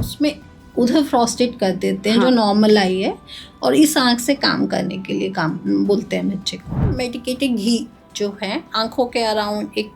उसमें उधर फ्रॉस्टेड कर देते हैं, हाँ। जो नॉर्मल आई है, और इस आँख से काम करने के लिए काम बोलते हैं बच्चे को। मेडिकेटेड घी जो है आंखों के अराउंड एक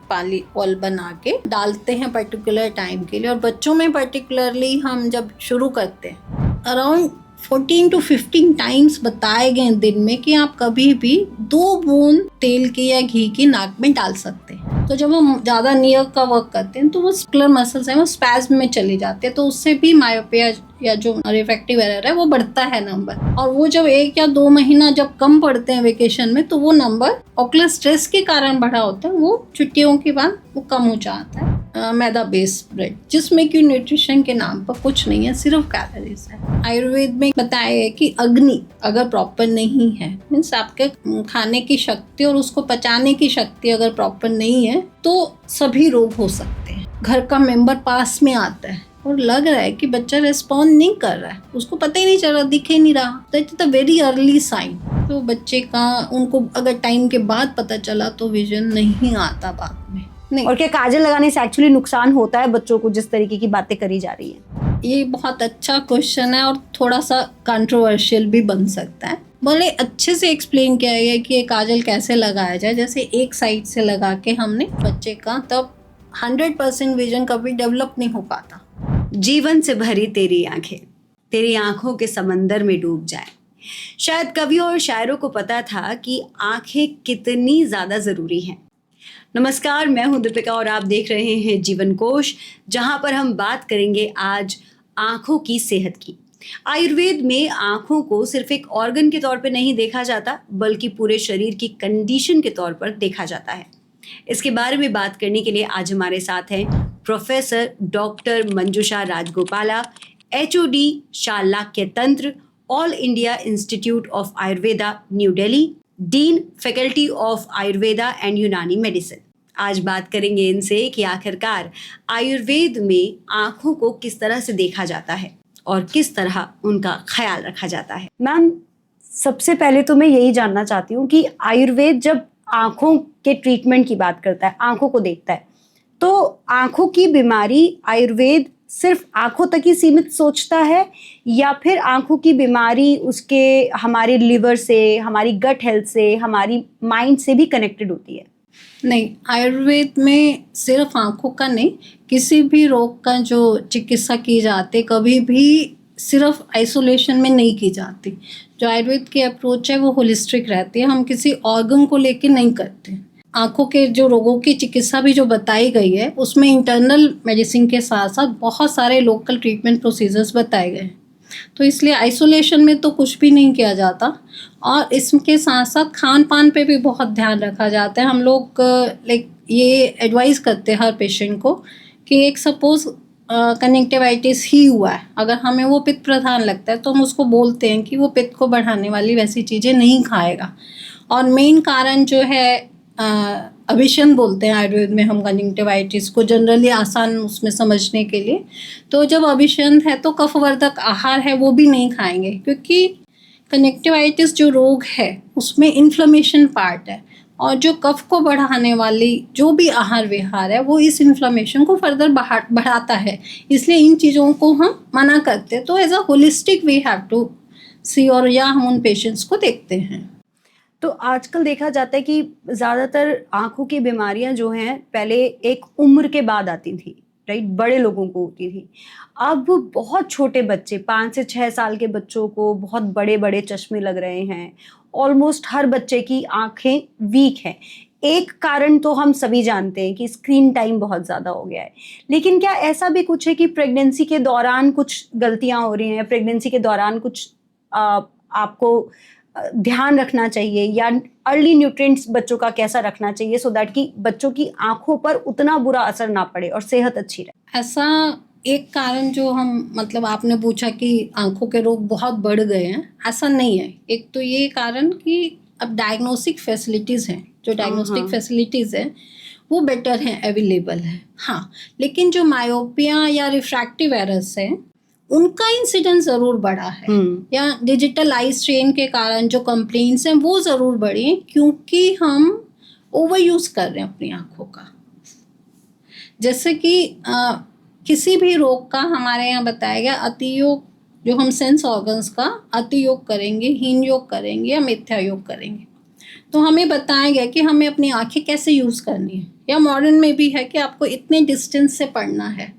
पॉल बना के डालते हैं पर्टिकुलर टाइम के लिए, और बच्चों में पर्टिकुलरली हम जब शुरू करते हैं अराउंड 14 to 15 टाइम्स बताए गए दिन में कि आप कभी भी 2 बूंद तेल की या घी की नाक में डाल सकते हैं। तो जब हम ज़्यादा नियर का वर्क करते हैं तो वो स्क्लर मसल्स हैं वो स्पैज्म में चले जाते हैं, तो उससे भी मायोपिया या जो रिफ्रैक्टिव एरर है वो बढ़ता है नंबर। और वो जब 1 या 2 महीना जब कम पड़ते हैं वेकेशन में, तो वो नंबर ऑकुलर स्ट्रेस के कारण बढ़ा होता है, वो छुट्टियों के बाद वो कम हो जाता है। मैदा बेस्ड ब्रेड जिसमें कि न्यूट्रिशन के नाम पर कुछ नहीं है, सिर्फ कैलोरीज है। आयुर्वेद में बताया है कि अग्नि अगर प्रॉपर नहीं है, मीन्स आपके खाने की शक्ति और उसको पचाने की शक्ति अगर प्रॉपर नहीं है, तो सभी रोग हो सकते हैं। घर का मेंबर पास में आता है और लग रहा है कि बच्चा रिस्पॉन्ड नहीं कर रहा है, उसको पता ही नहीं चल रहा, दिख ही नहीं रहा, तो it's a very early sign. तो बच्चे का उनको अगर टाइम के बाद पता चला तो विजन नहीं आता बाद में। नहीं। और क्या काजल लगाने से एक्चुअली नुकसान होता है बच्चों को, जिस तरीके की बातें करी जा रही है? ये बहुत अच्छा क्वेश्चन है और थोड़ा सा कंट्रोवर्शियल भी बन सकता है। बोले अच्छे से एक्सप्लेन किया है कि ये काजल कैसे लगाया जाए। जैसे एक साइड से लगा के हमने बच्चे का, तब 100% विजन कभी डेवलप नहीं हो पाता। जीवन से भरी तेरी आंखें तेरी आंखों के समंदर में डूब जाए। शायद कवियों और शायरों को पता था कि आंखें कितनी ज्यादा जरूरी हैं। नमस्कार, मैं हूं दीपिका और आप देख रहे हैं जीवन कोश, जहां पर हम बात करेंगे आज आंखों की सेहत की। आयुर्वेद में आंखों को सिर्फ एक ऑर्गन के तौर पर नहीं देखा जाता, बल्कि पूरे शरीर की कंडीशन के तौर पर देखा जाता है। इसके बारे में बात करने के लिए आज हमारे साथ हैं प्रोफेसर डॉक्टर मंजुषा राजगोपाला, HOD शालाक्य तंत्र, all India institute of Ayurveda new Delhi, dean faculty of Ayurveda and यूनानी मेडिसिन। आज बात करेंगे इनसे कि आखिरकार आयुर्वेद में आंखों को किस तरह से देखा जाता है और किस तरह उनका ख्याल रखा जाता है। मैम, सबसे पहले तो मैं यही जानना चाहती हूँ कि आयुर्वेद जब आंखों के ट्रीटमेंट की बात करता है, आंखों को देखता है, तो आंखों की बीमारी आयुर्वेद सिर्फ आंखों तक ही सीमित सोचता है, या फिर आंखों की बीमारी उसके हमारे लिवर से, हमारी गट हेल्थ से, हमारी माइंड से भी कनेक्टेड होती है? नहीं, आयुर्वेद में सिर्फ आंखों का नहीं, किसी भी रोग का जो चिकित्सा की जाती कभी भी सिर्फ आइसोलेशन में नहीं की जाती। जो आयुर्वेद की अप्रोच है वो होलिस्टिक रहती है, हम किसी ऑर्गन को लेके नहीं करते। आंखों के जो रोगों की चिकित्सा भी जो बताई गई है उसमें इंटरनल मेडिसिन के साथ साथ बहुत सारे लोकल ट्रीटमेंट प्रोसीजर्स बताए गए हैं, तो इसलिए आइसोलेशन में तो कुछ भी नहीं किया जाता। और इसके साथ साथ खान पान पे भी बहुत ध्यान रखा जाता है। हम लोग ये एडवाइस करते हैं हर पेशेंट को कि एक सपोज कंजक्टिवाइटिस ही हुआ है, अगर हमें वो पित्त प्रधान लगता है तो हम उसको बोलते हैं कि वो पित्त को बढ़ाने वाली वैसी चीज़ें नहीं खाएगा। और मेन कारण जो है अभिशन बोलते हैं आयुर्वेद में हम कंजक्टिवाइटिस को, जनरली आसान उसमें समझने के लिए। तो जब अभिशन है तो कफवर्धक आहार है वो भी नहीं खाएंगे, क्योंकि कंजक्टिवाइटिस जो रोग है उसमें इन्फ्लेमेशन पार्ट है, और जो कफ को बढ़ाने वाली जो भी आहार विहार है वो इस इन्फ्लेमेशन को फर्दर बढ़ाता है, इसलिए इन चीज़ों को हम मना करते हैं। तो as a holistic we have to see, और या हम उन पेशेंट्स को देखते हैं। तो आजकल देखा जाता है कि ज़्यादातर आंखों की बीमारियां जो हैं पहले एक उम्र के बाद आती थी, राइट, बड़े लोगों को होती थी। अब बहुत छोटे बच्चे, 5 से 6 साल के बच्चों को बहुत बड़े बड़े चश्मे लग रहे हैं। ऑलमोस्ट हर बच्चे की आंखें वीक हैं। एक कारण तो हम सभी जानते हैं कि स्क्रीन टाइम बहुत ज़्यादा हो गया है, लेकिन क्या ऐसा भी कुछ है कि प्रेगनेंसी के दौरान कुछ गलतियां हो रही हैं, प्रेगनेंसी के दौरान कुछ आपको ध्यान रखना चाहिए, या अर्ली न्यूट्रिएंट्स बच्चों का कैसा रखना चाहिए सो दैट कि बच्चों की आंखों पर उतना बुरा असर ना पड़े और सेहत अच्छी रहे? ऐसा एक कारण जो हम मतलब आपने पूछा कि आंखों के रोग बहुत बढ़ गए हैं, ऐसा नहीं है। एक तो ये कारण कि अब डायग्नोस्टिक फैसिलिटीज़ हैं, जो डायग्नोस्टिक फैसिलिटीज़ हैं वो बेटर हैं, अवेलेबल है। हाँ, लेकिन जो मायोपिया या रिफ्रैक्टिव एरर्स हैं उनका इंसिडेंस ज़रूर बढ़ा है, या डिजिटल आई स्ट्रेन के कारण जो कंप्लेंट्स हैं वो ज़रूर बढ़ी हैं, क्योंकि हम ओवर यूज़ कर रहे हैं अपनी आँखों का। जैसे कि किसी भी रोग का हमारे यहाँ बताया गया अतियोग, जो हम सेंस ऑर्गन्स का अतियोग करेंगे, हीन योग करेंगे या मिथ्या योग करेंगे, तो हमें बताया गया कि हमें अपनी आंखें कैसे यूज़ करनी है। या मॉडर्न में भी है कि आपको इतने डिस्टेंस से पढ़ना है,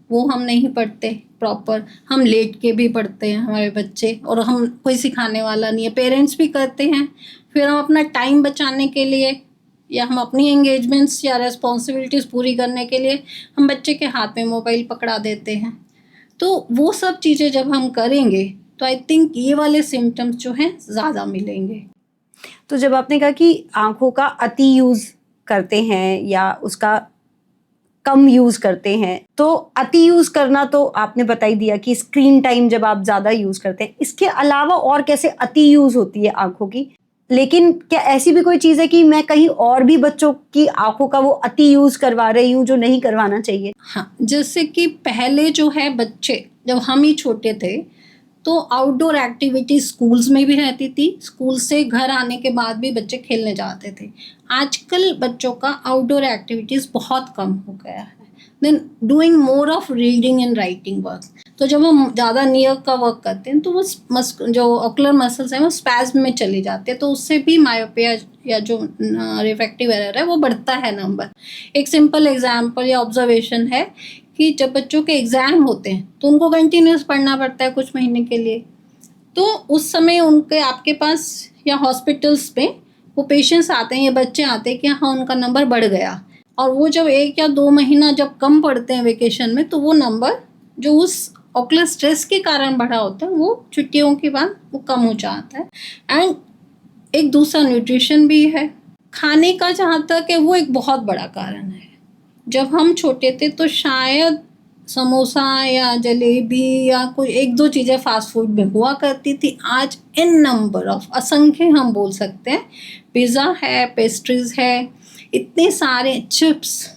वो हम नहीं पढ़ते प्रॉपर, हम लेट के भी पढ़ते हैं हमारे बच्चे, और हम कोई सिखाने वाला नहीं है, पेरेंट्स भी करते हैं। फिर हम अपना टाइम बचाने के लिए या हम अपनी एंगेजमेंट्स या रिस्पॉन्सिबिलिटीज़ पूरी करने के लिए हम बच्चे के हाथ में मोबाइल पकड़ा देते हैं। तो वो सब चीज़ें जब हम करेंगे तो आई थिंक ये वाले सिम्टम्स जो हैं ज़्यादा मिलेंगे। तो जब आपने कहा कि आंखों का अति यूज करते हैं या उसका कम यूज करते हैं, तो अति यूज करना तो आपने बता ही दिया कि स्क्रीन टाइम जब आप ज्यादा यूज करते हैं, इसके अलावा और कैसे अति यूज होती है आंखों की? लेकिन क्या ऐसी भी कोई चीज है कि मैं कहीं और भी बच्चों की आंखों का वो अति यूज करवा रही हूँ जो नहीं करवाना चाहिए? हाँ, जैसे कि पहले जो है बच्चे, जब हम ही छोटे थे तो आउटडोर एक्टिविटी स्कूल्स में भी रहती थी, स्कूल से घर आने के बाद भी बच्चे खेलने जाते थे। आजकल बच्चों का आउटडोर एक्टिविटीज़ बहुत कम हो गया है। Then doing more of reading and writing work. तो जब हम ज़्यादा नियर का वर्क करते हैं तो वो जो ऑकुलर मसल्स हैं वो स्पैज्म में चली जाते हैं, तो उससे भी मायोपिया या जो रिफ्रैक्टिव एरर है वो बढ़ता है नंबर। एक सिंपल एग्जाम्पल या ऑब्जर्वेशन है कि जब बच्चों के एग्ज़ाम होते हैं तो उनको कंटिन्यूस पढ़ना पड़ता है कुछ महीने के लिए, तो उस समय उनके आपके पास या हॉस्पिटल्स में वो पेशेंट्स आते हैं या बच्चे आते हैं कि हाँ उनका नंबर बढ़ गया, और वो जब 1 या 2 महीना जब कम पढ़ते हैं वेकेशन में तो वो नंबर जो उस ऑकुलर स्ट्रेस के कारण बढ़ा होता है वो छुट्टियों के बाद वो कम हो जाता है। एंड एक दूसरा न्यूट्रिशन भी है, खाने का जहाँ तक है वो एक बहुत बड़ा कारण है। जब हम छोटे थे तो शायद समोसा या जलेबी या कोई 1-2 चीज़ें फास्ट फूड में हुआ करती थी, आज इन नंबर ऑफ असंख्य हम बोल सकते हैं, पिज़्ज़ा है, पेस्ट्रीज है, इतने सारे chips.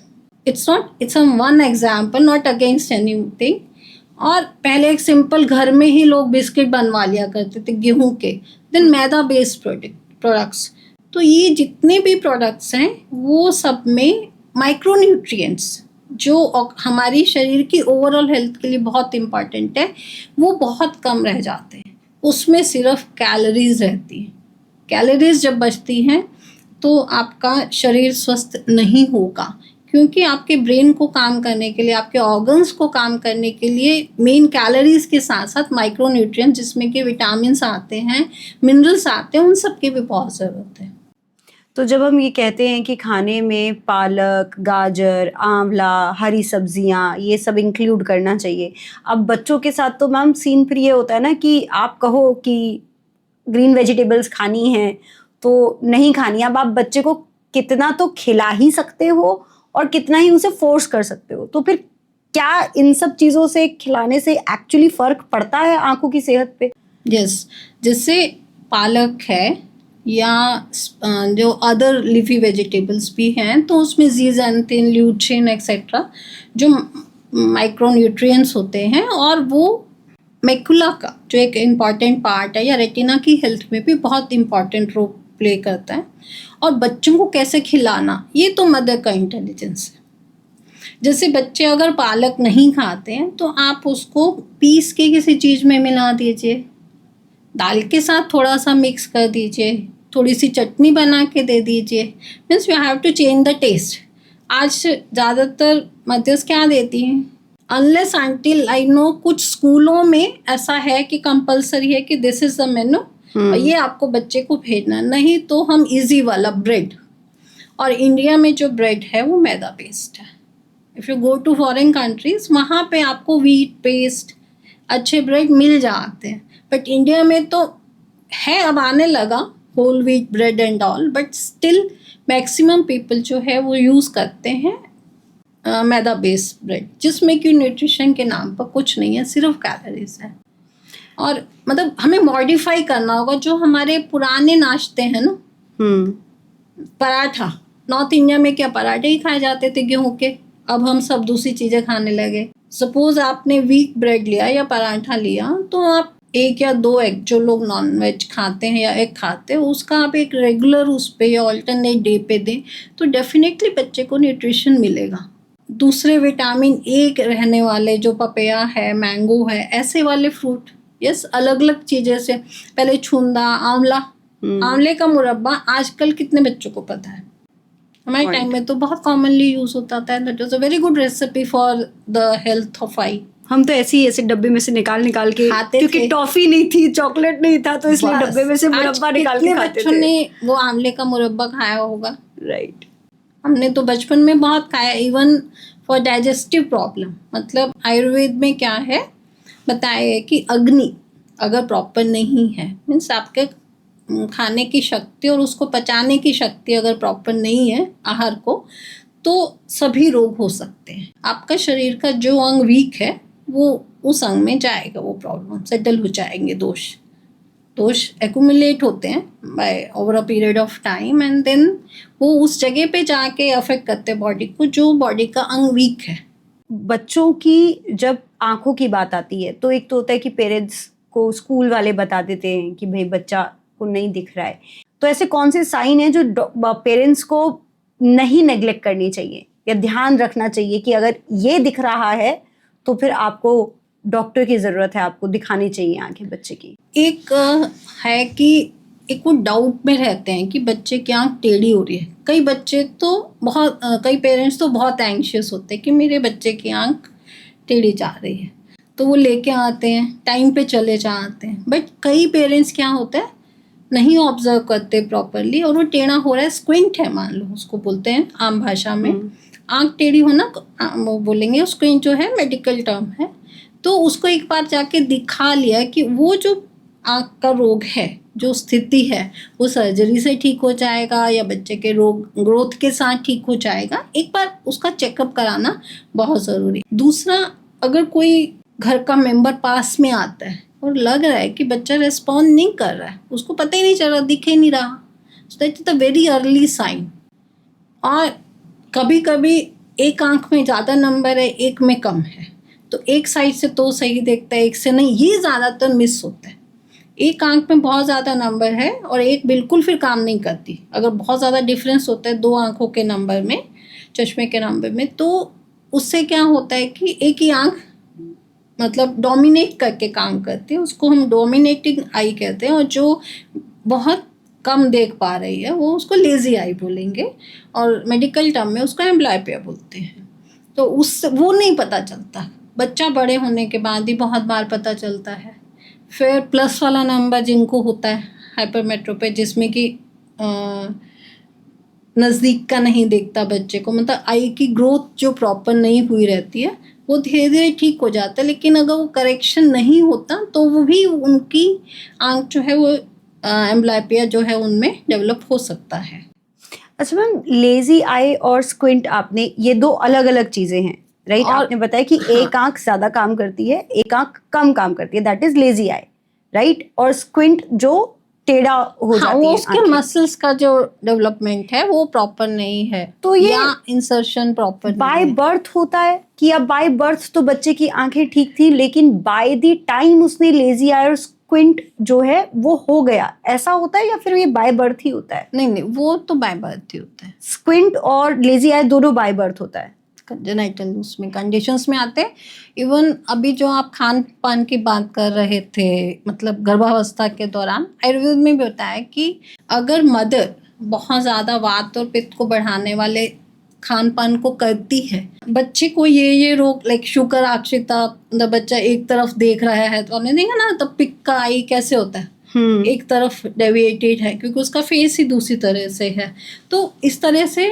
It's a one example, not against anything. और पहले एक सिंपल घर में ही लोग बिस्किट बनवा लिया करते थे गेहूं के, देन मैदा बेस्ड प्रोडक्ट्स। तो ये जितने भी प्रोडक्ट्स हैं वो सब में माइक्रोन्यूट्रिएंट्स जो हमारी शरीर की ओवरऑल हेल्थ के लिए बहुत इम्पॉर्टेंट है वो बहुत कम रह जाते हैं। उसमें सिर्फ कैलोरीज रहती हैं। कैलोरीज जब बचती हैं तो आपका शरीर स्वस्थ नहीं होगा, क्योंकि आपके ब्रेन को काम करने के लिए, आपके ऑर्गन्स को काम करने के लिए मेन कैलोरीज के साथ साथ माइक्रोन्यूट्रिएंट्स जिसमें कि विटामिन्स आते हैं, मिनरल्स आते हैं, उन सब की भी बहुत ज़रूरत है। तो जब हम ये कहते हैं कि खाने में पालक, गाजर, आंवला, हरी सब्जियां ये सब इंक्लूड करना चाहिए, अब बच्चों के साथ तो मैम सीन फिर ये होता है ना कि आप कहो कि ग्रीन वेजिटेबल्स खानी है तो नहीं खानी। अब आप बच्चे को कितना तो खिला ही सकते हो और कितना ही उसे फोर्स कर सकते हो, तो फिर क्या इन सब चीज़ों से खिलाने से एक्चुअली फ़र्क पड़ता है आंखों की सेहत पे? यस, जैसे पालक है या जो अदर लीफी वेजिटेबल्स भी हैं तो उसमें ज़ीज़ैंथिन, ल्यूटिन एक्सेट्रा जो माइक्रोन्यूट्रिएंट्स होते हैं, और वो मैकुला का जो एक इम्पॉर्टेंट पार्ट है या रेटिना की हेल्थ में भी बहुत इम्पॉर्टेंट रोल प्ले करता है। और बच्चों को कैसे खिलाना ये तो मदर का इंटेलिजेंस है। जैसे बच्चे अगर पालक नहीं खाते हैं तो आप उसको पीस के किसी चीज़ में मिला दीजिए, दाल के साथ थोड़ा सा मिक्स कर दीजिए, थोड़ी सी चटनी बना के दे दीजिए। Means you have to change the taste. आज ज़्यादातर मदर्स क्या देती हैं, अनलेस अंटिल आई नो कुछ स्कूलों में ऐसा है कि कंपलसरी है कि दिस इज़ द मेनू और ये आपको बच्चे को भेजना, नहीं तो हम इजी वाला ब्रेड, और इंडिया में जो ब्रेड है वो मैदा बेस्ड है। If you go to foreign countries वहाँ पे आपको व्हीट पेस्ट अच्छे ब्रेड मिल जाते हैं, बट इंडिया में तो है, अब आने लगा whole wheat bread and all, but still maximum people जो है वो यूज़ करते हैं मैदा बेस्ड ब्रेड, जिसमें कि न्यूट्रिशन के नाम पर कुछ नहीं है, सिर्फ कैलोरीज है। और मतलब हमें मॉडिफाई करना होगा जो हमारे पुराने नाश्ते हैं ना, पराठा, नॉर्थ इंडिया में क्या पराठे ही खाए जाते थे गेहूं के, अब हम सब दूसरी चीज़ें खाने लगे। सपोज आपने वीट ब्रेड लिया या पराठा लिया तो आप 1 या 2 एग, जो लोग नॉन वेज खाते हैं या एग खाते हैं, उसका आप एक रेगुलर उस पर या ऑल्टरनेट डे पे दें तो डेफिनेटली बच्चे को न्यूट्रिशन मिलेगा। दूसरे विटामिन ए के रहने वाले जो पपैया है, मैंगो है, ऐसे वाले फ्रूट, यस, अलग अलग चीज़ें से, पहले छुंदा, आंवला, आंवले का मुरब्बा आजकल कितने बच्चों को पता है? हमारे Point. टाइम में तो बहुत कॉमनली यूज होता था। That was a very good recipe for the health of eye. हम तो ऐसे ही ऐसे डब्बे में से निकाल निकाल के, खाते क्योंकि थे। टॉफी नहीं थी, चॉकलेट नहीं था, तो इसलिए बस, डब्बे में से आज मुरब्बा निकाल के कितने खाते बच्चों थे। ने वो आंवले का मुरब्बा खाया होगा? राइट। हमने तो बचपन में बहुत खाया, इवन फॉर डाइजेस्टिव प्रॉब्लम। मतलब आयुर्वेद में क्या है बताया है कि अग्नि अगर प्रॉपर नहीं है, मीन्स आपके खाने की शक्ति और उसको पचाने की शक्ति अगर प्रॉपर नहीं है आहार को, तो सभी रोग हो सकते हैं। आपका शरीर का जो अंग वीक है वो उस अंग में जाएगा, वो प्रॉब्लम सेटल हो जाएंगे, दोष एक्यूमुलेट होते हैं by over a period of time, and then वो उस जगह पे जाके अफेक्ट करते हैं बॉडी को, जो बॉडी का अंग वीक है। बच्चों की जब आंखों की बात आती है तो एक तो होता है कि पेरेंट्स को स्कूल वाले बता देते हैं कि भाई बच्चा को नहीं दिख रहा है, तो ऐसे कौन से साइन है जो पेरेंट्स को नहीं नेग्लेक्ट करनी चाहिए या ध्यान रखना चाहिए कि अगर ये दिख रहा है तो फिर आपको डॉक्टर की जरूरत है, आपको दिखानी चाहिए आंखें बच्चे की? एक है कि एक वो डाउट में रहते हैं कि बच्चे की आंख टेढ़ी हो रही है। कई बच्चे तो बहुत कई पेरेंट्स तो बहुत एंग्शियस होते हैं कि मेरे बच्चे की आंख टेढ़ी जा रही है, तो वो लेके आते हैं, टाइम पे चले जाते हैं। बट कई पेरेंट्स क्या होता है, नहीं ऑब्जर्व करते प्रॉपरली, और वो टेढ़ा हो रहा है, स्क्विंट है मान लो, उसको बोलते हैं आम भाषा में। आंख टेढ़ी होना वो बोलेंगे, स्क्विंट जो है मेडिकल टर्म है। तो उसको एक बार जाके दिखा लिया कि वो जो आंख का रोग है, जो स्थिति है, वो सर्जरी से ठीक हो जाएगा या बच्चे के रोग ग्रोथ के साथ ठीक हो जाएगा। एक बार उसका चेकअप कराना बहुत ज़रूरी। दूसरा, अगर कोई घर का मेंबर पास में आता है और लग रहा है कि बच्चा रिस्पॉन्ड नहीं कर रहा है, उसको पता ही नहीं चल रहा, दिख ही नहीं रहा, so that is the very early sign. और कभी कभी एक आंख में ज़्यादा नंबर है, एक में कम है, तो एक साइड से तो सही देखता है, एक से नहीं, ये ज़्यादातर मिस होता है। एक आंख में बहुत ज़्यादा नंबर है और एक बिल्कुल फिर काम नहीं करती। अगर बहुत ज़्यादा डिफरेंस होता है दो आंखों के नंबर में, चश्मे के नंबर में, तो उससे क्या होता है कि एक ही आंख मतलब डोमिनेट करके काम करती है, उसको हम डोमिनेटिंग आई कहते हैं। और जो बहुत कम देख पा रही है वो उसको लेजी आई बोलेंगे, और मेडिकल टर्म में उसको एम्ब्लायपिया बोलते हैं। तो उस वो नहीं पता चलता, बच्चा बड़े होने के बाद ही बहुत बार पता चलता है। फिर प्लस वाला नंबर जिनको होता है हाइपरमेट्रोपे, जिसमें कि नज़दीक का नहीं दिखता बच्चे को, मतलब आई की ग्रोथ जो प्रॉपर नहीं हुई रहती है, वो धीरे धीरे ठीक हो जाता है। लेकिन अगर वो करेक्शन नहीं होता तो वो भी उनकी आंख जो है वो एम्ब्लायपिया जो है उनमें डेवलप हो सकता है। अच्छा मैम, लेजी आई और स्क्विंट, आपने ये दो अलग अलग चीजें हैं, राइट? और आपने बताया कि एक आंख ज्यादा काम करती है, एक आंख कम काम करती है, that is lazy I, right? और स्क्विंट जो टेढ़ा हो हाँ, जाती वो है उसके आंखें। मसल्स का जो डेवलपमेंट है वो प्रॉपर नहीं है, तो ये या इंसर्शन प्रॉपर बाय नहीं है। बर्थ होता है कि अब बाय बर्थ तो बच्चे की आंखें ठीक थी, लेकिन बाय द टाइम उसने लेजी आई और स्क्विंट जो है वो हो गया, ऐसा होता है? या फिर ये बाय बर्थ ही होता है? नहीं, वो तो बाय बर्थ ही होता है। स्क्विंट और लेजी आई दोनों बाय बर्थ होता है? कंजेनाइटल उसमें कंडीशंस में आते हैं। इवन अभी जो आप खान पान की बात कर रहे थे, मतलब गर्भावस्था के दौरान, आयुर्वेद में भी होता है कि अगर मदर बहुत ज़्यादा वात और पित्त को बढ़ाने वाले खान पान को करती है, बच्चे को ये रोग लाइक शुगर आश्रिता, मतलब बच्चा एक तरफ देख रहा है, तो हमने देखा ना तब पिक का आई कैसे होता है, एक तरफ डेविएटेड है क्योंकि उसका फेस ही दूसरी तरह से है। तो इस तरह से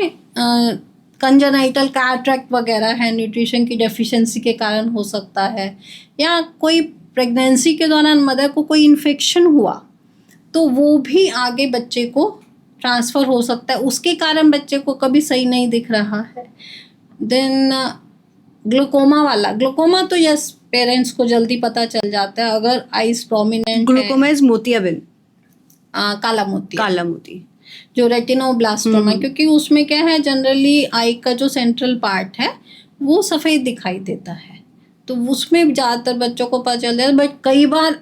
कंजेनाइटल कैटरेक्ट वगैरह है, न्यूट्रिशन की डेफिशिएंसी के कारण हो सकता है, या कोई प्रेगनेंसी के दौरान मदर को कोई इन्फेक्शन हुआ तो वो भी आगे बच्चे को ट्रांसफ़र हो सकता है, उसके कारण बच्चे को कभी सही नहीं दिख रहा है। देन ग्लूकोमा तो यस, पेरेंट्स को जल्दी पता चल जाता है अगर आइज प्रोमिनेंट है। ग्लूकोमा इज मोतियाबिंद, काला मोती जो रेटिनोब्लास्टोमा, क्योंकि उसमें क्या है, जनरली आई का जो सेंट्रल पार्ट है वो सफ़ेद दिखाई देता है, तो उसमें ज़्यादातर बच्चों को पता चल जाता है। बट कई बार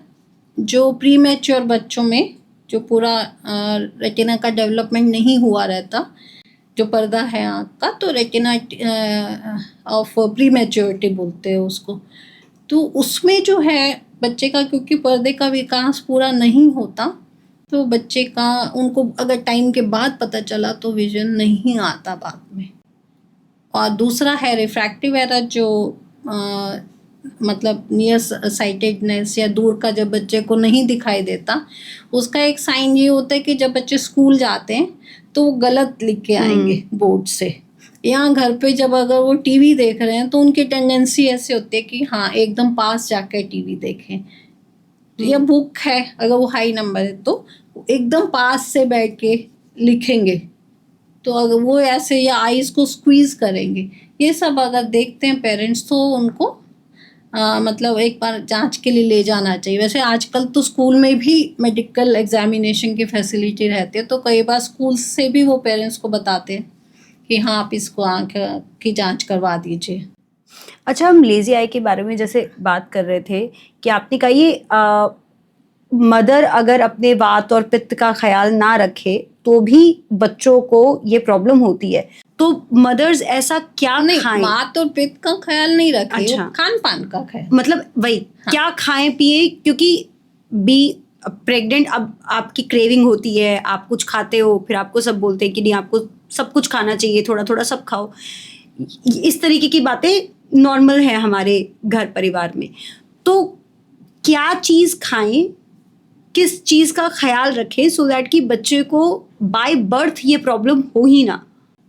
जो प्री मैच्योर बच्चों में जो पूरा रेटिना का डेवलपमेंट नहीं हुआ रहता, जो पर्दा है आँख का, तो रेटिना ऑफ प्री मैच्योरिटी बोलते हैं उसको। तो उसमें जो है बच्चे का, क्योंकि पर्दे का विकास पूरा नहीं होता, तो बच्चे का, उनको अगर टाइम के बाद पता चला तो विजन नहीं आता बाद में। और दूसरा है रिफ्रैक्टिव एरर, जो मतलब नियर साइटेडनेस या दूर का जब बच्चे को नहीं दिखाई देता, उसका एक साइन ये होता है कि जब बच्चे स्कूल जाते हैं तो वो गलत लिख के आएंगे बोर्ड से, या घर पे जब अगर वो टीवी देख रहे हैं तो उनकी टेंडेंसी ऐसे होती है कि हाँ एकदम पास जाकर टीवी देखें। या बुक है, अगर वो हाई नंबर है तो एकदम पास से बैठ के लिखेंगे, तो अगर वो ऐसे या आईज को स्क्वीज करेंगे, ये सब अगर देखते हैं पेरेंट्स तो उनको मतलब एक बार जांच के लिए ले जाना चाहिए। वैसे आजकल तो स्कूल में भी मेडिकल एग्जामिनेशन की फैसिलिटी रहती है, तो कई बार स्कूल से भी वो पेरेंट्स को बताते हैं कि हाँ आप इसको आँख की जांच करवा दीजिए। अच्छा, हम लेजी आई के बारे में जैसे बात कर रहे थे कि आपने कहा ये मदर अगर अपने वात और पित्त का ख्याल ना रखे तो भी बच्चों को ये प्रॉब्लम होती है, तो मदर्स ऐसा क्या नहीं, खाएं? वात और पित्त का ख्याल नहीं रखे, अच्छा। वो खान पान का ख्याल, मतलब वही क्या खाएं पिए, क्योंकि बी प्रेग्नेंट, अब आपकी क्रेविंग होती है, आप कुछ खाते हो, फिर आपको सब बोलते हैं कि नहीं आपको सब कुछ खाना चाहिए, थोड़ा थोड़ा सब खाओ। इस तरीके की बातें नॉर्मल है हमारे घर परिवार में। तो क्या चीज़ खाएं, किस चीज़ का ख्याल रखें सो दैट कि बच्चे को बाय बर्थ ये प्रॉब्लम हो ही ना?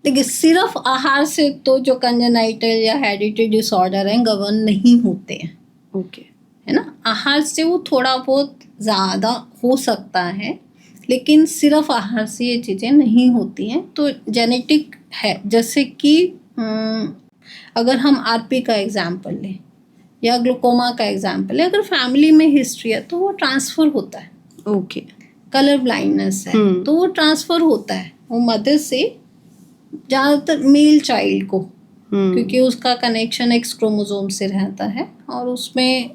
देखिए सिर्फ आहार से तो जो कंजेनाइटल या हेरिडिटरी डिसऑर्डर हैं गवर्न नहीं होते हैं। ओके, है ना, आहार से वो थोड़ा बहुत ज़्यादा हो सकता है, लेकिन सिर्फ आहार से ये चीज़ें नहीं होती हैं। तो जेनेटिक है, जैसे कि अगर हम आरपी का एग्जाम्पल लें या ग्लूकोमा का एग्जाम्पल है, अगर फैमिली में हिस्ट्री है तो वो ट्रांसफ़र होता है। ओके। कलर ब्लाइंडनेस है तो वो ट्रांसफ़र होता है, वो मदर से ज़्यादातर मेल चाइल्ड को, क्योंकि उसका कनेक्शन एक्स क्रोमोसोम से रहता है और उसमें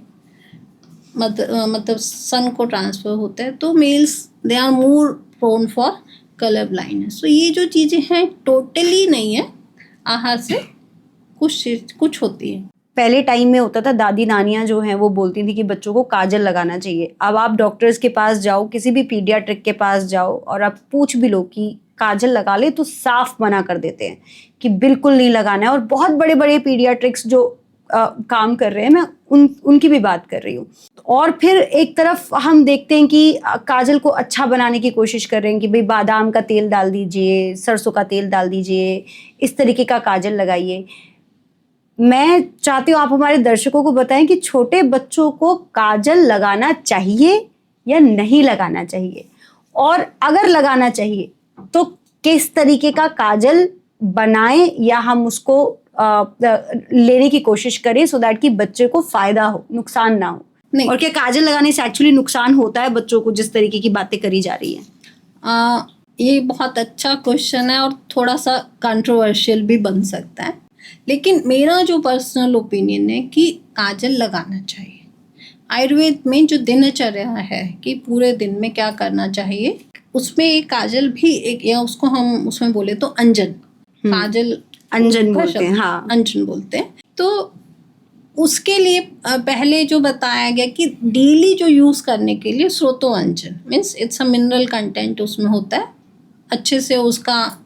मतलब सन को ट्रांसफ़र होता है। तो males they are more prone for colour blindness. तो ये जो चीज़ें हैं टोटली नहीं है, आहार से कुछ होती है। पहले टाइम में होता था, दादी नानियाँ जो हैं वो बोलती थी कि बच्चों को काजल लगाना चाहिए। अब आप डॉक्टर्स के पास जाओ, किसी भी पीडियाट्रिक के पास जाओ और आप पूछ भी लो कि काजल लगा ले, तो साफ मना कर देते हैं कि बिल्कुल नहीं लगाना है। और बहुत बड़े बड़े पीडियाट्रिक्स जो काम कर रहे हैं, मैं उनकी भी बात कर रही हूँ। और फिर एक तरफ हम देखते हैं कि काजल को अच्छा बनाने की कोशिश कर रहे हैं कि भाई बादाम का तेल डाल दीजिए, सरसों का तेल डाल दीजिए, इस तरीके का काजल लगाइए। मैं चाहती हूँ आप हमारे दर्शकों को बताएं कि छोटे बच्चों को काजल लगाना चाहिए या नहीं लगाना चाहिए, और अगर लगाना चाहिए तो किस तरीके का काजल बनाएं या हम उसको लेने की कोशिश करें सो दैट कि बच्चे को फायदा हो, नुकसान ना हो। नहीं, और क्या काजल लगाने से एक्चुअली नुकसान होता है बच्चों को, जिस तरीके की बातें करी जा रही है? ये बहुत अच्छा क्वेश्चन है और थोड़ा सा कंट्रोवर्शियल भी बन सकता है, लेकिन मेरा जो पर्सनल ओपिनियन है कि काजल लगाना चाहिए। आयुर्वेद में जो दिनचर्या है कि पूरे दिन में क्या करना चाहिए, उसमें एक काजल भी एक, या उसको हम उसमें बोले तो अंजन, काजल अंजन बोलते हैं, हाँ अंजन बोलते हैं। तो उसके लिए पहले जो बताया गया कि डेली जो यूज़ करने के लिए स्रोतो अंजन means it's a mineral content उसमें होता है, अच्छे से उसका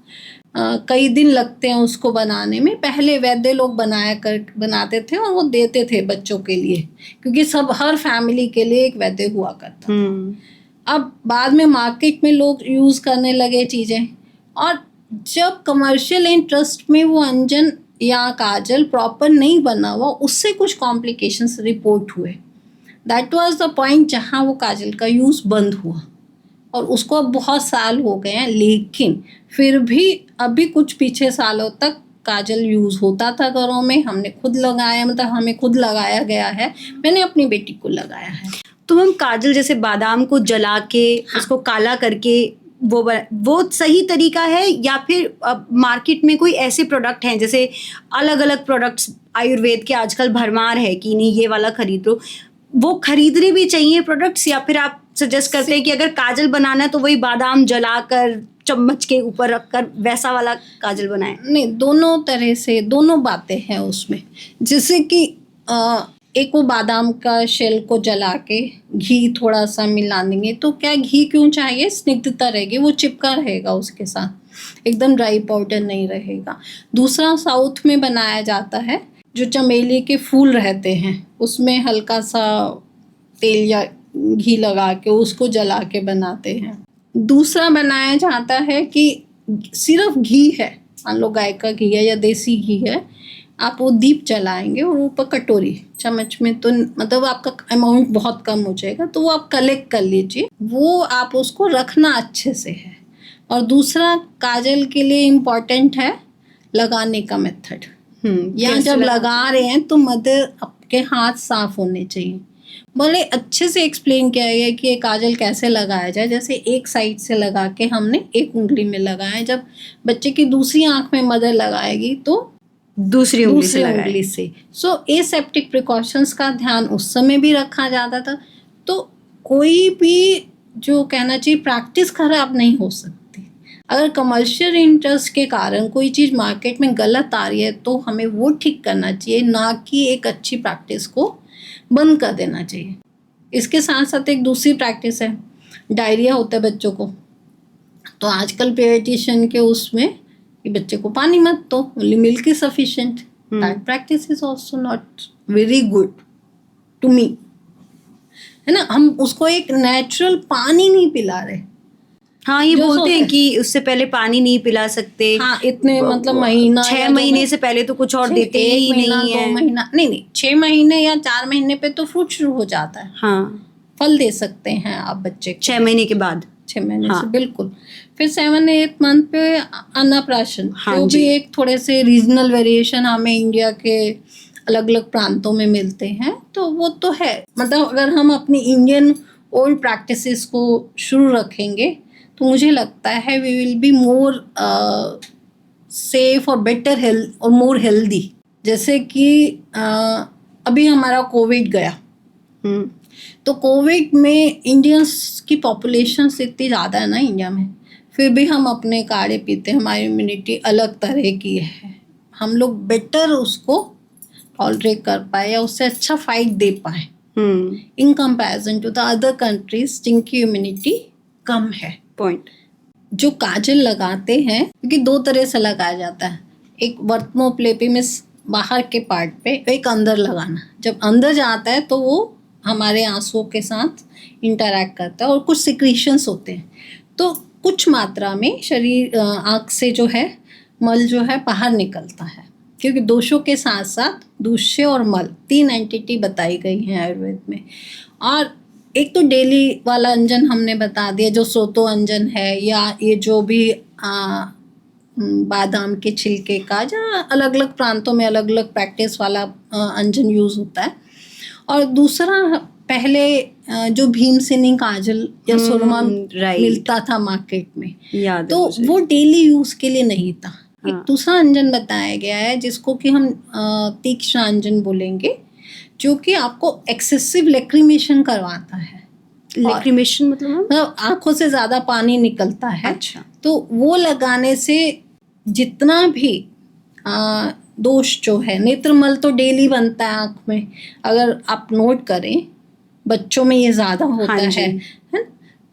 कई दिन लगते हैं उसको बनाने में। पहले वैद्य लोग बनाते थे और वो देते थे बच्चों के लिए, क्योंकि हर फैमिली के लिए एक वैद्य हुआ करता था। अब बाद में मार्केट में लोग यूज़ करने लगे चीज़ें, और जब कमर्शियल इंटरेस्ट में वो अंजन या काजल प्रॉपर नहीं बना हुआ, उससे कुछ कॉम्प्लिकेशंस रिपोर्ट हुए। दैट वाज द पॉइंट जहाँ वो काजल का यूज़ बंद हुआ, और उसको अब बहुत साल हो गए हैं, लेकिन फिर भी अभी कुछ पीछे सालों तक काजल यूज़ होता था घरों में। हमने खुद लगाया, मतलब हमें खुद लगाया गया है, मैंने अपनी बेटी को लगाया है। तो हम काजल जैसे बादाम को जला के उसको काला करके वो सही तरीका है, या फिर मार्केट में कोई ऐसे प्रोडक्ट हैं, जैसे अलग अलग प्रोडक्ट्स आयुर्वेद के आजकल भरमार है कि नहीं ये वाला खरीद लो, वो खरीदने भी चाहिए प्रोडक्ट्स, या फिर आप सजेस्ट करते हैं कि अगर काजल बनाना है तो वही बादाम जलाकर चम्मच के ऊपर रखकर वैसा वाला काजल बनाएं? नहीं, दोनों तरह से दोनों बातें हैं उसमें। जैसे कि एक वो बादाम का शेल को जला के घी थोड़ा सा मिला देंगे, तो क्या घी क्यों चाहिए, स्निग्धता रहेगी, वो चिपका रहेगा उसके साथ, एकदम ड्राई पाउडर नहीं रहेगा। दूसरा साउथ में बनाया जाता है, जो चमेली के फूल रहते हैं उसमें हल्का सा तेल या घी लगा के उसको जला के बनाते हैं। दूसरा बनाया जाता है कि सिर्फ घी है, मान लो गाय का घी है या देसी घी है, आप वो दीप जलाएंगे और ऊपर कटोरी, चम्मच में तो मतलब आपका अमाउंट बहुत कम हो जाएगा, तो वो आप कलेक्ट कर लीजिए, वो आप उसको रखना अच्छे से है। और दूसरा काजल के लिए इम्पॉर्टेंट है लगाने का मेथड। या कैसे जब लगा? लगा रहे हैं तो मदर आपके हाथ साफ होने चाहिए। बड़े अच्छे से एक्सप्लेन किया गया है कि ये काजल कैसे लगाया जाए। जैसे एक साइड से लगा के हमने एक उंगली में लगाया, जब बच्चे की दूसरी आंख में मदर लगाएगी तो दूसरी उंगली से। सो एसेप्टिक प्रिकॉशंस का ध्यान उस समय भी रखा जाता था। तो कोई भी जो कहना चाहिए प्रैक्टिस खराब नहीं हो सकती। अगर कमर्शियल इंटरेस्ट के कारण कोई चीज़ मार्केट में गलत आ रही है तो हमें वो ठीक करना चाहिए, ना कि एक अच्छी प्रैक्टिस को बंद कर देना चाहिए। इसके साथ साथ एक दूसरी प्रैक्टिस है, डायरिया होता है बच्चों को, तो आजकल पेडियाट्रिशियन के उसमें कि बच्चे को पानी मत दो, only milk is sufficient. That practice is also not very good to me, है ना। हम उसको एक नेचुरल पानी नहीं पिला रहे। हाँ, ये जो बोलते हैं सोते कि उससे पहले पानी नहीं पिला सकते। हाँ, इतने मतलब महीना 6 या महीने से पहले तो कुछ और देते ही नहीं है। 2 महीना नहीं, 6 महीने या 4 महीने पे तो फ्रूट शुरू हो जाता है। हाँ, फल दे सकते हैं आप बच्चे को 6 महीने के बाद। 6 महीने हाँ। से बिल्कुल। फिर 7-8 मंथ पे अन्नप्राशन, हाँ जो जी। भी एक थोड़े से रीजनल वेरिएशन हमें इंडिया के अलग अलग प्रांतों में मिलते हैं, तो वो तो है। मतलब अगर हम अपनी इंडियन ओल्ड प्रैक्टिसेस को शुरू रखेंगे तो मुझे लगता है we will be more safe और बेटर हेल्थ और मोर हेल्दी। जैसे कि अभी हमारा कोविड गया, तो कोविड में इंडियंस की पॉपुलेशन इतनी ज़्यादा है ना इंडिया में, फिर भी हम अपने काढ़े पीते हैं, हमारी इम्यूनिटी अलग तरह की है, हम लोग बेटर उसको टॉलरेट कर पाए या उससे अच्छा फाइट दे पाए in comparison to the other countries जिनकी इम्यूनिटी कम है। पॉइंट। जो काजल लगाते हैं, क्योंकि 2 तरह से लगाया जाता है, एक वर्त्मोप्लेपी में बाहर के पार्ट पे, एक अंदर लगाना। जब अंदर जाता है तो वो हमारे आंसुओं के साथ इंटरैक्ट करता है और कुछ सिक्रीशंस होते हैं, तो कुछ मात्रा में शरीर आँख से जो है मल जो है बाहर निकलता है, क्योंकि दोषों के साथ साथ दूष्य और मल 3 एंटिटी बताई गई हैं आयुर्वेद में। और एक तो डेली वाला अंजन हमने बता दिया, जो सोतो अंजन है, या ये जो भी बादाम के छिलके का, जो अलग अलग प्रांतों में अलग अलग प्रैक्टिस वाला अंजन यूज़ होता है। और दूसरा पहले जो भीमसेनी काजल या सुरमा मिलता था मार्केट में, याद तो वो डेली यूज़ के लिए नहीं था। हाँ। एक दूसरा अंजन बताया गया है जिसको कि हम तीक्ष्ण अंजन बोलेंगे, जो कि आपको एक्सेसिव लेक्रीमेशन करवाता है। लेक्रीमेशन मतलब आंखों से ज़्यादा पानी निकलता है। अच्छा। तो वो लगाने से जितना भी दोष जो है, नेत्रमल तो डेली बनता है आँख में, अगर आप नोट करें बच्चों में ये ज़्यादा होता है,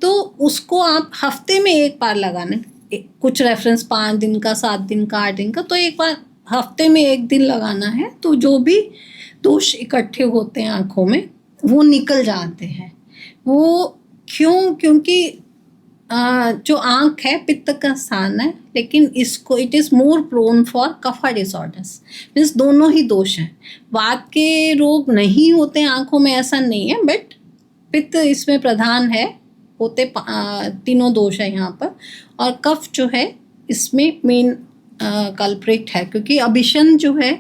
तो उसको आप हफ्ते में एक बार लगाना। कुछ रेफरेंस 5 दिन का, 7 दिन का, 8 दिन का, तो एक बार हफ्ते में 1 दिन लगाना है, तो जो भी दोष इकट्ठे होते हैं आँखों में वो निकल जाते हैं। वो क्यों? क्योंकि जो आँख है पित्त का स्थान है, लेकिन इसको it is more prone for kapha disorders, means दोनों ही दोष हैं। वात के रोग नहीं होते आँखों में ऐसा नहीं है, बट पित्त इसमें प्रधान है, होते 3 दोष है यहाँ पर। और कफ जो है इसमें मेन कल्प्रिट है, क्योंकि अभिशन जो है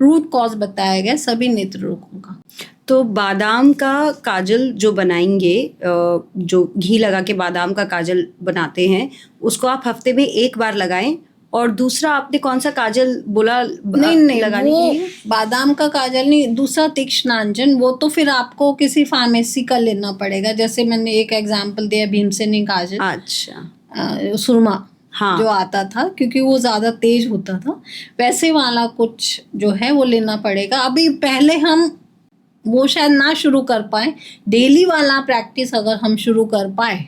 रूट कॉज बताया गया सभी नेत्र रोगों का। तो बादाम का काजल जो बनाएंगे, जो घी लगा के बादाम का काजल बनाते हैं, उसको आप हफ्ते में 1 बार लगाएं। और दूसरा आपने कौन सा काजल बोला? नहीं, लगाने वो के लिए बादाम का काजल नहीं, दूसरा तीक्ष्णांजन, वो तो फिर आपको किसी फार्मेसी का लेना पड़ेगा। जैसे मैंने एक एग्जांपल दिया भीमसेनी काजल, अच्छा, सुरमा, हाँ। जो आता था, क्योंकि वो ज़्यादा तेज होता था, वैसे वाला कुछ जो है वो लेना पड़ेगा। अभी पहले हम वो शायद ना शुरू कर पाए, डेली वाला प्रैक्टिस अगर हम शुरू कर पाए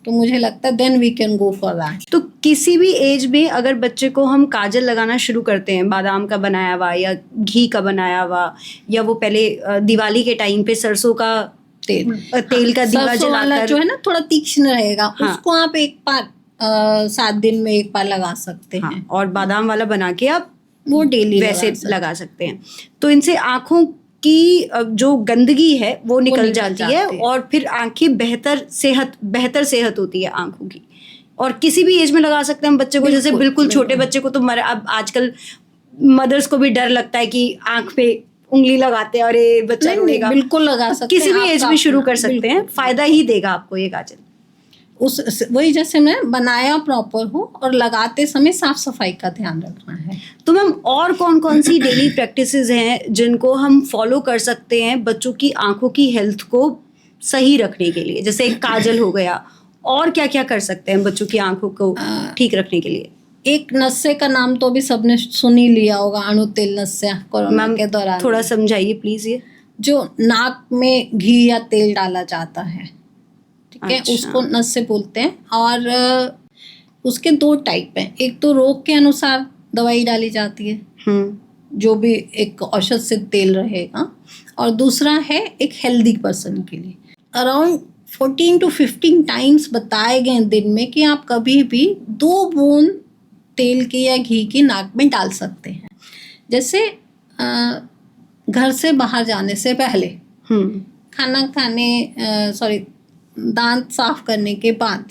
तो मुझे लगता है then we can go for that. तो किसी भी एज में अगर बच्चे को हम काजल लगाना शुरू करते हैं, बादाम का बनाया हुआ या घी का बनाया हुआ, या वो पहले दिवाली के टाइम पे सरसों का तेल का दीवा सरसों वाला जलाकर, जो है ना थोड़ा तीक्ष्ण रहेगा, हाँ। उसको आप एक बार 7 दिन में एक बार लगा सकते हाँ, हैं। और बादाम वाला बना के आप वो डेली वैसे लगा सकते हैं। तो इनसे आँखों की जो गंदगी है वो निकल जाती है और फिर आंखें बेहतर सेहत होती है आंखों की। और किसी भी एज में लगा सकते हैं हम बच्चे को, जैसे बिल्कुल छोटे बच्चे को तो अब आजकल मदर्स को भी डर लगता है कि आंख पे उंगली लगाते हैं, अरे बच्चा रोएगा। बिल्कुल लगा सकते हैं, किसी भी एज में शुरू कर सकते हैं, फायदा ही देगा आपको ये काजल। वही जैसे मैं बनाया प्रॉपर हो और लगाते समय साफ सफाई का ध्यान रखना है। तो मैम और कौन कौन सी डेली प्रैक्टिसेस हैं जिनको हम फॉलो कर सकते हैं बच्चों की आंखों की हेल्थ को सही रखने के लिए? जैसे एक काजल हो गया, और क्या क्या कर सकते हैं बच्चों की आंखों को ठीक रखने के लिए? एक नस्से का नाम तो अभी सबने सुन ही लिया होगा, अणुतेल नस्या, कोरोना के दौरान। थोड़ा समझाइए प्लीज। ये जो नाक में घी या तेल डाला जाता है, ठीक है, अच्छा। उसको नस्से बोलते हैं। और उसके 2 टाइप हैं। एक तो रोग के अनुसार दवाई डाली जाती है, जो भी एक औषध से तेल रहेगा, और दूसरा है एक हेल्दी पर्सन के लिए। अराउंड 14 to 15 टाइम्स बताए गए दिन में कि आप कभी भी 2 बूंद तेल की या घी की नाक में डाल सकते हैं। जैसे घर से बाहर जाने से पहले, खाना खाने दांत साफ करने के बाद,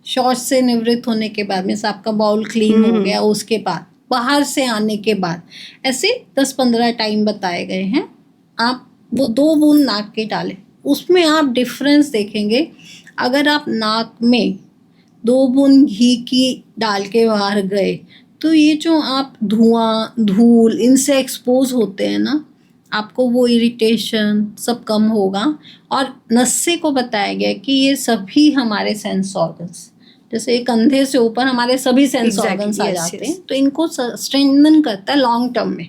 शौच से निवृत्त होने के बाद, मीन्स आपका बाउल क्लीन हो गया, उसके बाद, बाहर से आने के बाद, ऐसे 10-15 टाइम बताए गए हैं। आप वो 2 बूंद नाक के डालें, उसमें आप डिफरेंस देखेंगे। अगर आप नाक में 2 बूंद घी की डाल के बाहर गए तो ये जो आप धुआं धूल इनसे एक्सपोज होते हैं ना, आपको वो इरिटेशन सब कम होगा। और नस्से को बताया गया कि ये सभी हमारे सेंस ऑर्गन्स, जैसे एक कंधे से ऊपर हमारे सभी सेंस ऑर्गन्स आ जाते हैं, तो इनको स्ट्रेंथन करता है लॉन्ग टर्म में।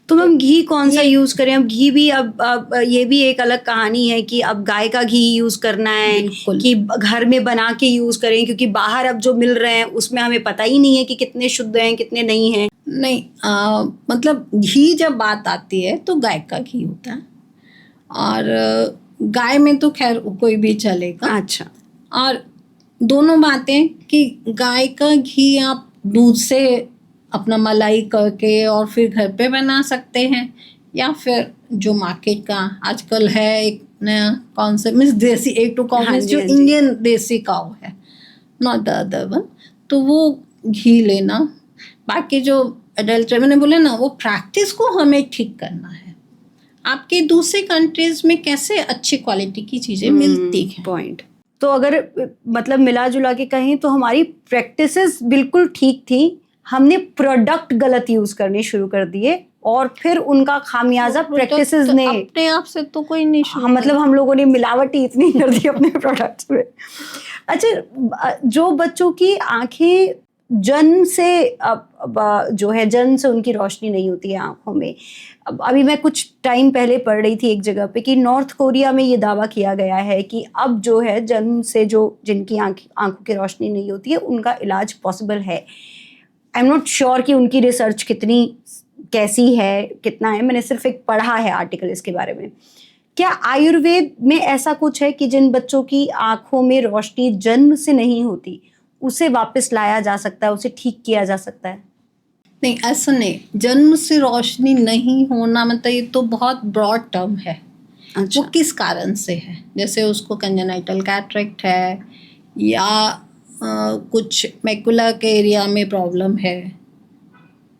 तो मैम घी कौन सा यूज करें? अब घी भी अब ये भी एक अलग कहानी है कि अब गाय का घी यूज करना है कि घर में बना के यूज करें, क्योंकि बाहर अब जो मिल रहे हैं उसमें हमें पता ही नहीं है कि कितने शुद्ध हैं कितने नहीं हैं। नहीं, मतलब घी जब बात आती है तो गाय का घी होता है, और गाय में तो खैर कोई भी चलेगा। अच्छा। और दोनों बातें कि गाय का घी आप दूध से अपना मलाई करके और फिर घर पे बना सकते हैं, या फिर जो मार्केट का आजकल है एक नया कॉन्सेप्ट, मीन्स देसी, एक टू कॉन्सेप्ट, जो इंडियन देसी काऊ है, नॉट द अदर वन, तो वो घी लेना। बाकी जो एडल्ट मैंने बोले ना, वो प्रैक्टिस को हमें ठीक करना है। आपके दूसरे कंट्रीज में कैसे अच्छी क्वालिटी की चीज़ें मिलती हैं। पॉइंट। तो अगर मतलब मिला जुला के कहें तो हमारी प्रैक्टिसेस बिल्कुल ठीक थी, हमने प्रोडक्ट गलत यूज करने शुरू कर दिए और फिर उनका खामियाजा प्रैक्टिसेस ने अपने आप से तो कोई नहीं शुरू मतलब हम लोगों ने मिलावट इतनी कर दी अपने प्रोडक्ट्स में। अच्छा, जो बच्चों की आंखें जन्म से जो है जन्म से उनकी रोशनी नहीं होती है आंखों में। अभी मैं कुछ टाइम पहले पढ़ रही थी एक जगह पे कि नॉर्थ कोरिया में ये दावा किया गया है कि अब जो है जन्म से जो जिनकी आंखों की रोशनी नहीं होती है उनका इलाज पॉसिबल है। आई एम नॉट श्योर कि उनकी रिसर्च कितनी कैसी है, कितना है, मैंने सिर्फ एक पढ़ा है आर्टिकल इसके बारे में। क्या आयुर्वेद में ऐसा कुछ है कि जिन बच्चों की आंखों में रोशनी जन्म से नहीं होती उसे वापस लाया जा सकता है, उसे ठीक किया जा सकता है? नहीं, ऐसा नहीं। जन्म से रोशनी नहीं होना मतलब ये तो बहुत ब्रॉड टर्म है। अच्छा। वो किस कारण से है, जैसे उसको कंजेनाइटल कैटरेक्ट है या कुछ मैकुला के एरिया में प्रॉब्लम है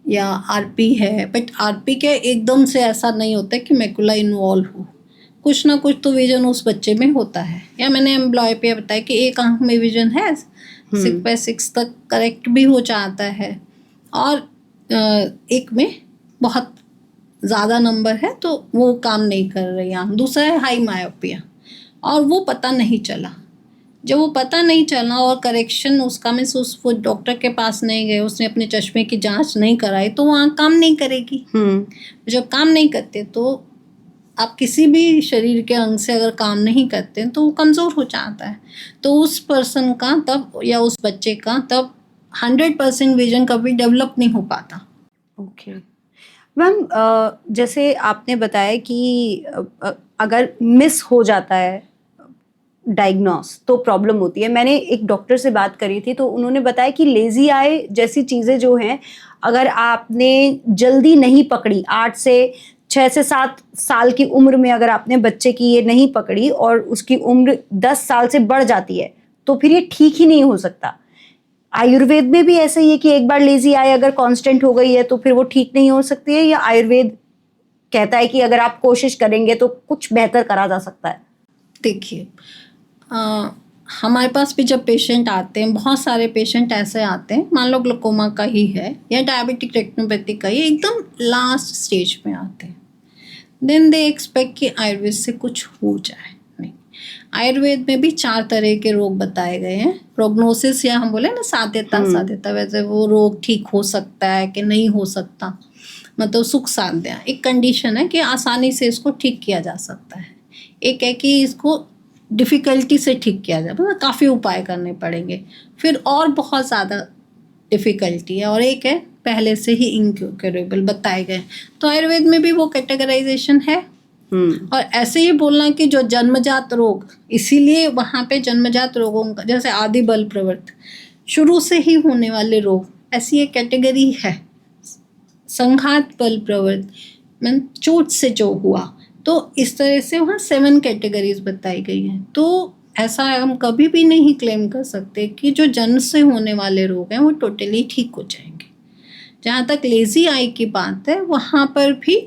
या आरपी है, बट आरपी के एकदम से ऐसा नहीं होता कि मैकुला इन्वॉल्व हो, कुछ ना कुछ तो विजन उस बच्चे में होता है। या मैंने एम्प्लॉय पे बताया कि एक आंख में विजन है 6/6 तक करेक्ट भी हो जाता है, और एक में बहुत ज़्यादा नंबर है तो वो काम नहीं कर रही आंख। दूसरा है हाई मायोपिया, और वो पता नहीं चला। जब वो पता नहीं चला और करेक्शन उसका मीन्स वो डॉक्टर के पास नहीं गए, उसने अपने चश्मे की जांच नहीं कराई, तो वो आँख काम नहीं करेगी। जब काम नहीं करते तो आप किसी भी शरीर के अंग से अगर काम नहीं करते तो वो कमज़ोर हो जाता है। तो उस पर्सन का तब या उस बच्चे का तब 100% विजन कभी डेवलप नहीं हो पाता। ओके मैम, जैसे आपने बताया कि अगर मिस हो जाता है डायग्नोस तो प्रॉब्लम होती है। मैंने एक डॉक्टर से बात करी थी तो उन्होंने बताया कि लेजी आई जैसी चीज़ें जो हैं, अगर आपने जल्दी नहीं पकड़ी, 6 से 7 साल की उम्र में अगर आपने बच्चे की ये नहीं पकड़ी और उसकी उम्र 10 साल से बढ़ जाती है तो फिर ये ठीक ही नहीं हो सकता। आयुर्वेद में भी ऐसा ही है कि एक बार लेजी आई अगर कांस्टेंट हो गई है तो फिर वो ठीक नहीं हो सकती है, या आयुर्वेद कहता है कि अगर आप कोशिश करेंगे तो कुछ बेहतर करा जा सकता है? देखिए, हमारे पास भी जब पेशेंट आते हैं, बहुत सारे पेशेंट ऐसे आते हैं, मान लो ग्लूकोमा का ही है या डायबिटिक रेटिनोपैथी का ही, एकदम लास्ट स्टेज में आते हैं। देन दे एक्सपेक्ट कि आयुर्वेद से कुछ हो जाए। नहीं, आयुर्वेद में भी 4 तरह के रोग बताए गए हैं। प्रोग्नोसिस या हम बोले ना साध्यता, वैसे वो रोग ठीक हो सकता है कि नहीं हो सकता, मतलब सुख साध्य एक कंडीशन है कि आसानी से इसको ठीक किया जा सकता है। एक है कि इसको डिफ़िकल्टी से ठीक किया जाए, मतलब काफ़ी उपाय करने पड़ेंगे, फिर और बहुत ज़्यादा डिफ़िकल्टी है, और एक है पहले से ही इनक्योरेबल बताए गए। तो आयुर्वेद में भी वो कैटेगराइजेशन है। और ऐसे ही बोलना कि जो जन्मजात रोग, इसीलिए वहाँ पे जन्मजात रोगों का जैसे आदि बल प्रवृत्त शुरू से ही होने वाले रोग, ऐसी एक कैटेगरी है। संघात बल प्रवृत्त मीन चोट से जो हुआ, तो इस तरह से वहाँ 7 कैटेगरीज बताई गई हैं। तो ऐसा हम कभी भी नहीं क्लेम कर सकते कि जो जन्म से होने वाले रोग हैं वो टोटली ठीक हो जाएंगे। जहाँ तक लेज़ी आई की बात है, वहाँ पर भी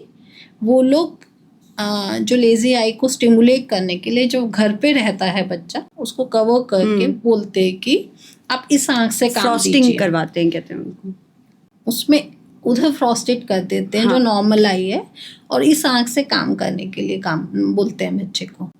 वो लोग जो लेज़ी आई को स्टिमुलेट करने के लिए जो घर पे रहता है बच्चा, उसको कवर करके बोलते हैं कि आप इस आँख से काम फ्रॉस्टिंग करवाते हैं, कहते हैं उनको, उसमें उधर फ्रॉस्टेड कर देते हैं। हाँ। जो नॉर्मल आई है, और इस आँख से काम करने के लिए काम बोलते हैं बच्चे को।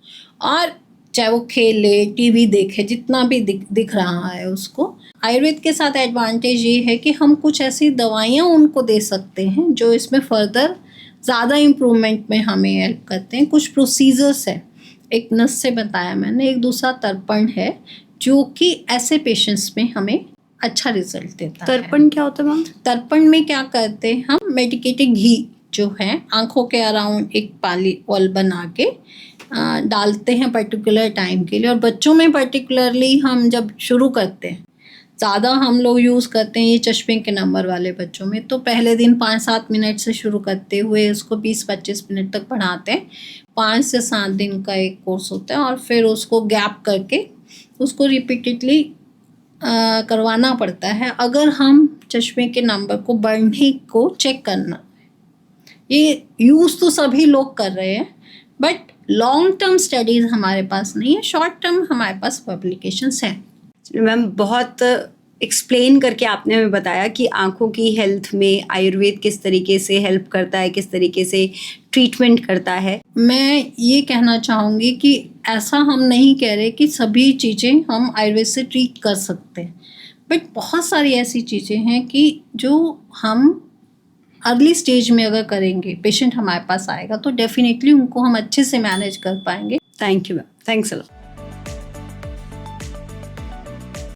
और चाहे वो खेले, टीवी देखे, जितना भी दिख रहा है उसको। आयुर्वेद के साथ एडवांटेज ये है कि हम कुछ ऐसी दवाइयाँ उनको दे सकते हैं जो इसमें फर्दर ज़्यादा इम्प्रूवमेंट में हमें हेल्प करते हैं। कुछ प्रोसीजर्स है, एक नस से बताया मैंने, एक दूसरा तर्पण है जो कि ऐसे पेशेंट्स में हमें अच्छा रिजल्ट देता है। तर्पण क्या होता है मैम? तर्पण में क्या करते हैं हम, मेडिकेटेड घी जो है आँखों के अराउंड एक पॉलीबॉल बना के डालते हैं पर्टिकुलर टाइम के लिए। और बच्चों में पर्टिकुलरली हम जब शुरू करते हैं, ज़्यादा हम लोग यूज़ करते हैं ये चश्मे के नंबर वाले बच्चों में, तो पहले दिन 5-7 मिनट से शुरू करते हुए उसको 20-25 मिनट तक पढ़ाते हैं। 5 से 7 दिन का एक कोर्स होता है, और फिर उसको गैप करके उसको रिपीटेडली करवाना पड़ता है अगर हम चश्मे के नंबर को बढ़ने को चेक करना। ये यूज़ तो सभी लोग कर रहे हैं, बट लॉन्ग टर्म स्टडीज़ हमारे पास नहीं है, शॉर्ट टर्म हमारे पास पब्लिकेशंस हैं। मैम, बहुत एक्सप्लेन करके आपने हमें बताया कि आँखों की हेल्थ में आयुर्वेद किस तरीके से हेल्प करता है, किस तरीके से ट्रीटमेंट करता है। मैं ये कहना चाहूँगी कि ऐसा हम नहीं कह रहे कि सभी चीज़ें हम आयुर्वेद से ट्रीट कर सकते हैं, बट बहुत सारी ऐसी चीज़ें हैं कि जो हम अर्ली स्टेज में अगर करेंगे, पेशेंट हमारे पास आएगा तो डेफिनेटली उनको हम अच्छे से मैनेज कर पाएंगे। Thank you ma'am, thanks a lot.